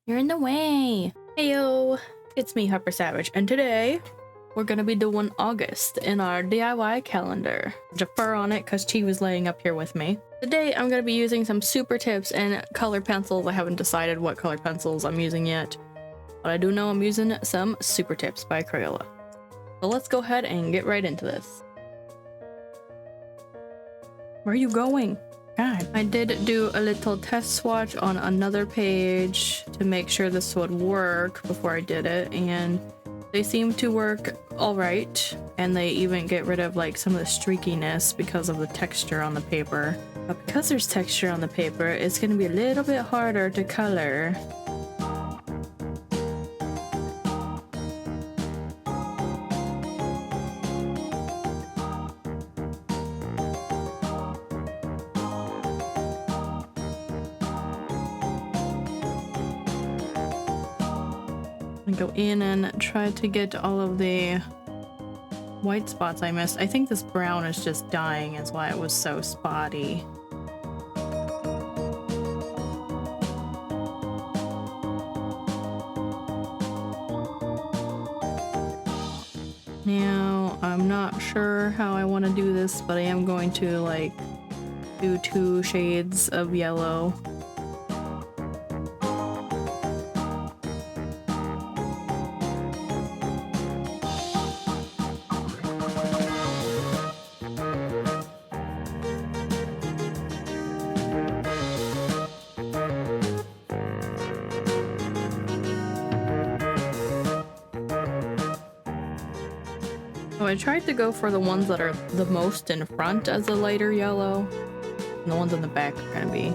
You're in the way. Heyo, it's me, Hyper Savage, and today we're gonna be doing August in our DIY calendar. Jafar on it because Chi was laying up here with me. Today I'm gonna be using some super tips and color pencils. I haven't decided what color pencils I'm using yet, but I do know I'm using some super tips by Crayola. So let's go ahead and get right into this. Where are you going? God. I did do a little test swatch on another page to make sure this would work before I did it, and they seem to work all right, and they even get rid of like some of the streakiness because of the texture on the paper. But because there's texture on the paper, it's going to be a little bit harder to color. Go in and try to get all of the white spots I missed. I think this brown is just dying, is why it was so spotty. Now, I'm not sure how I want to do this, but I am going to like do 2 shades of yellow. So I tried to go for the ones that are the most in front as a lighter yellow, and the ones in the back are gonna be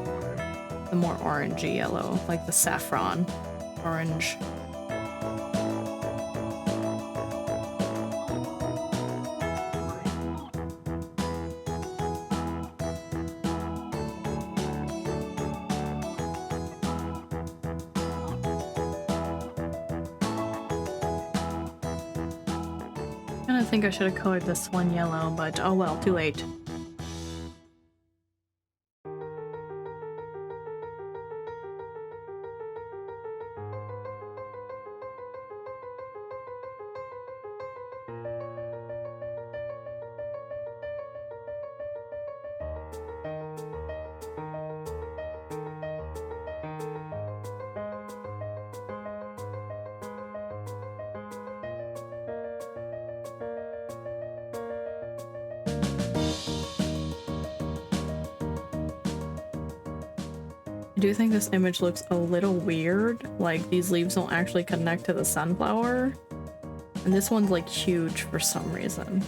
the more orangey yellow, like the saffron orange. I think I should have colored this one yellow, but oh well, too late. I do think this image looks a little weird, like these leaves don't actually connect to the sunflower, and this one's like huge for some reason.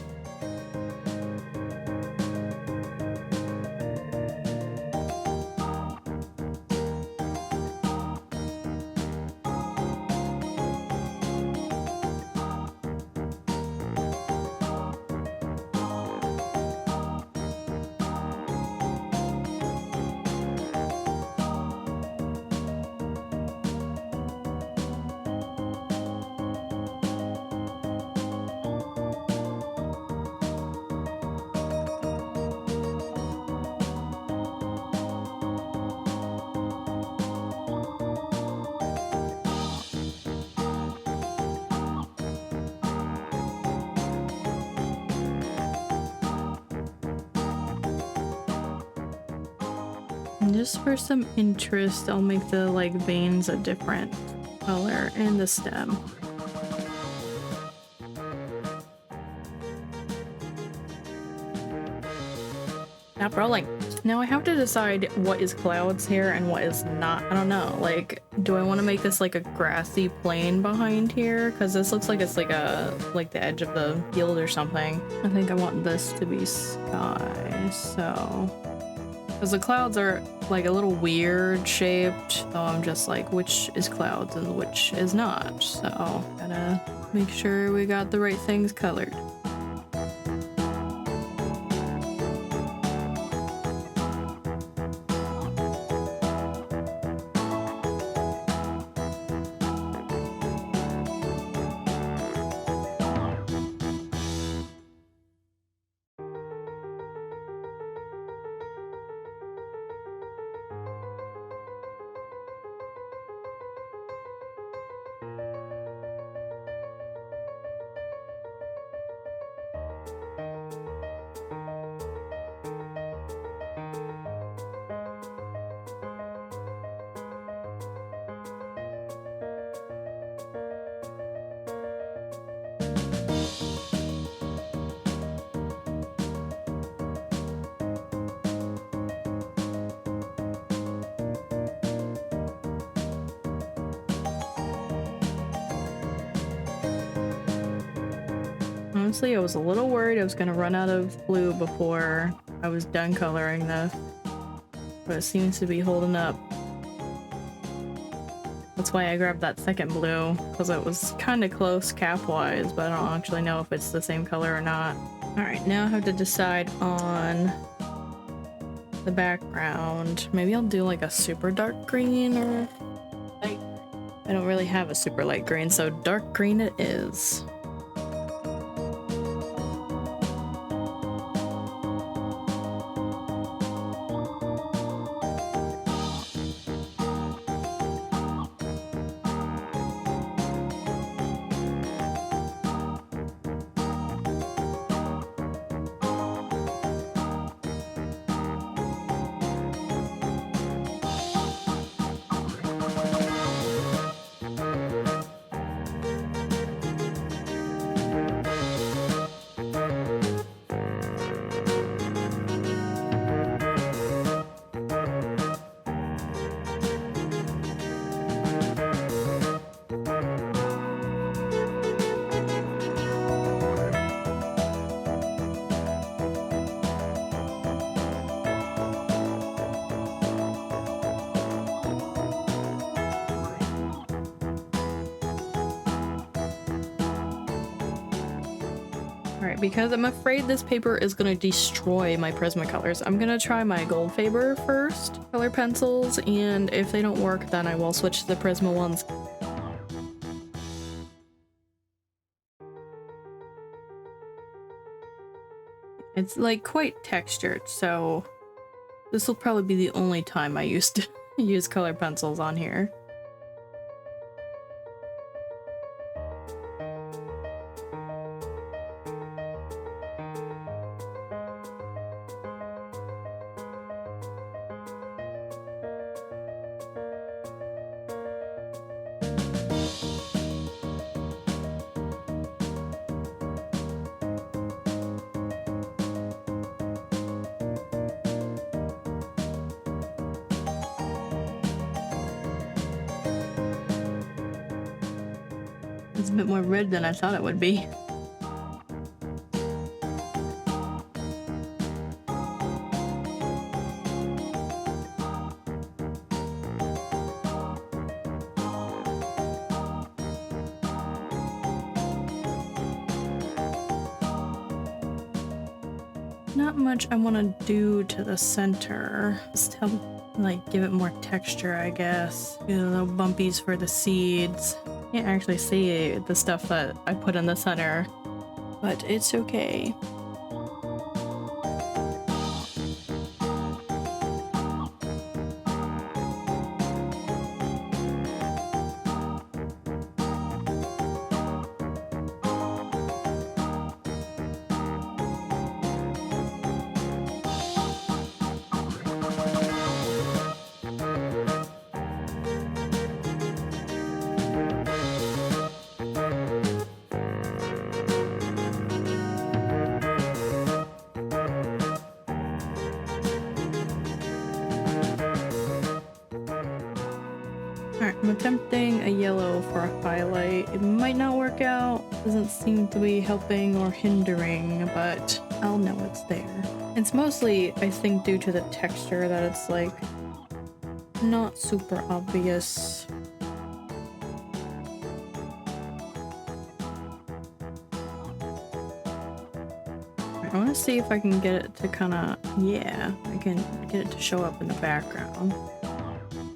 And just for some interest, I'll make the like veins a different color and the stem. Stop rolling. Now I have to decide what is clouds here and what is not. I don't know. Like, do I want to make this like a grassy plain behind here? Because this looks like it's like the edge of the field or something. I think I want this to be sky, so. Because the clouds are like a little weird shaped, so I'm just like, which is clouds and which is not. So gotta make sure we got the right things colored. Honestly, I was a little worried I was gonna run out of blue before I was done coloring this, but it seems to be holding up. That's why I grabbed that second blue, because it was kind of close cap-wise, but I don't actually know if it's the same color or not. Alright, now I have to decide on the background. Maybe I'll do like a super dark green or light. I don't really have a super light green, so dark green it is. Alright, because I'm afraid this paper is gonna destroy my Prismacolors, I'm gonna try my Goldfaber first, color pencils, and if they don't work, then I will switch to the Prisma ones. It's like quite textured, so this will probably be the only time I used to use color pencils on here. It's a bit more red than I thought it would be. Not much I want to do to the center. Just help, like, give it more texture, I guess. Do little bumpies for the seeds. Can't actually see the stuff that I put in the center, but it's okay. Alright, I'm attempting a yellow for a highlight. It might not work out, doesn't seem to be helping or hindering, but I'll know it's there. It's mostly, I think, due to the texture that it's like not super obvious. I want to see if I can get it to kind of, yeah, I can get it to show up in the background.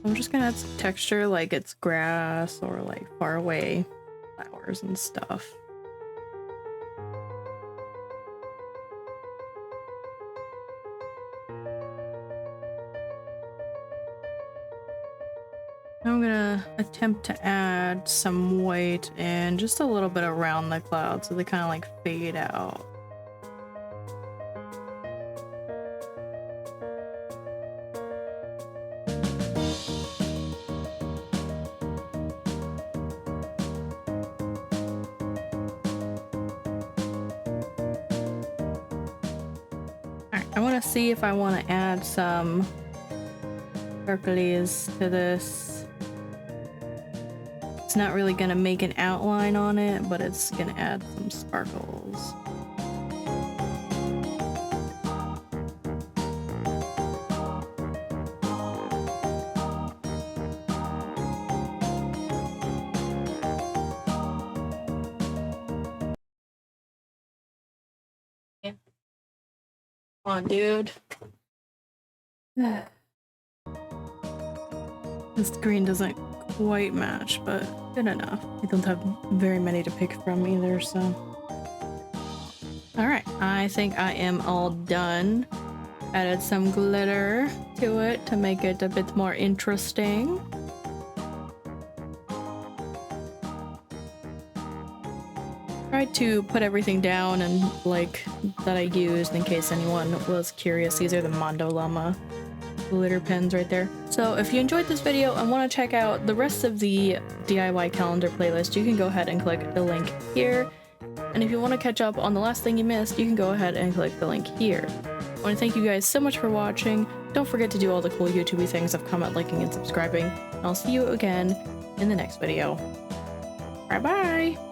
I'm just gonna add some texture, like it's grass or like far away flowers and stuff. Now I'm gonna attempt to add some white and just a little bit around the clouds so they kind of like fade out. I want to see if I want to add some sparklies to this. It's not really going to make an outline on it, but it's going to add some sparkles. on, dude. This green doesn't quite match, but good enough. I don't have very many to pick from either, so. Alright, I think I am all done. Added some glitter to it to make it a bit more interesting. Tried to put everything down and like that I used in case anyone was curious. These are the Mondo Llama glitter pens right there. So if you enjoyed this video and want to check out the rest of the DIY calendar playlist, you can go ahead and click the link here. And if you want to catch up on the last thing you missed, you can go ahead and click the link here. I want to thank you guys so much for watching. Don't forget to do all the cool YouTubey things of comment, liking, and subscribing. I'll see you again in the next video. Bye bye!